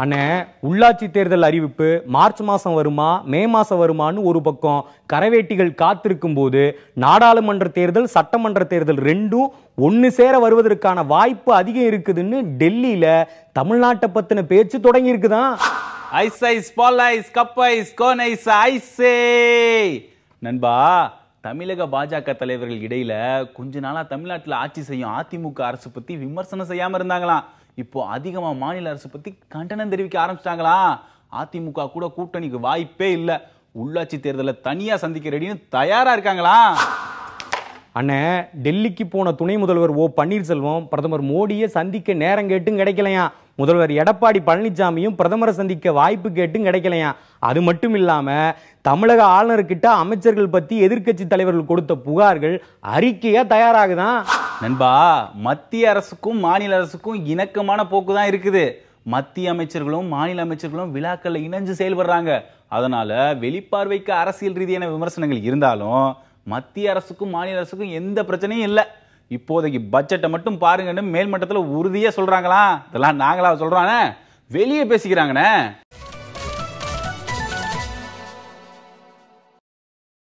அண்ணே, உள்ளாட்சி தேர்தல் அறிவிப்பு மார்ச் மாசம் வருமா மே மாசம் வருமானு ஒரு பக்கம் கரவேட்டிகள் காத்திருக்கும் போது நாடாளுமன்ற தேர்தல் சட்டமன்ற தேர்தல் ரெண்டும் ஒன்னு சேர வருவதற்கான வாய்ப்பு அதிகம் இருக்குதுன்னு டெல்லியில தமிழ்நாட்டை பத்தின பேச்சு தொடங்கி இருக்குதான். ஐஸ் ஐஸ் பால் ice cup ice cone ice ஐஸே நண்பா. தமிழக பாஜக தலைவர்கள் இடையில கொஞ்ச நாளா தமிழ்நாட்டில் ஆட்சி செய்யும் அதிமுக அரசு பத்தி விமர்சனம் செய்யாம இருந்தாங்களாம். இப்போ அதிகமா மாநில அரசு பத்தி கண்டனம் தெரிவிக்க ஆரம்பிச்சிட்டாங்களாம். அதிமுக கூட கூட்டணிக்கு வாய்ப்பே இல்ல, உள்ளாட்சி தேர்தலை தனியா சந்திக்க ரெடின்னு தயாரா இருக்காங்களா. அண்ணே, டெல்லிக்கு போன துணை முதல்வர் ஓ பன்னீர்செல்வம் பிரதமர் மோடியை சந்திக்க நேரம் கேட்டும் கிடைக்கலையா. முதல்வர் எடப்பாடி பழனிசாமியும் பிரதமரை சந்திக்க வாய்ப்பு கேட்டும் கிடைக்கலையா. அது மட்டும் இல்லாம தமிழக ஆளுநர்கிட்ட அமைச்சர்கள் பத்தி எதிர்க்கட்சி தலைவர்கள் கொடுத்த புகார்கள் அறிக்கையா தயாராகுதான். நண்பா, மத்திய அரசுக்கும் மாநில அரசுக்கும் இணக்கமான போக்கு தான் இருக்குது. மத்திய அமைச்சர்களும் மாநில அமைச்சர்களும் விழாக்கள்ல இணைஞ்சு செயல்படுறாங்க. அதனால வெளிப்பார்வைக்கு அரசியல் ரீதியான விமர்சனங்கள் இருந்தாலும் மத்திய அரசுக்கும் மாநில அரசுக்கும் எந்த பிரச்சனையும் இல்லை. இப்போதைக்கு பட்ஜெட்டை மட்டும் பாருங்கன்னு மேல்மட்டத்தில் உறுதியா சொல்றாங்களா. இதெல்லாம் நாங்களா சொல்றானே, வெளியே பேசிக்கிறாங்கண்ணே.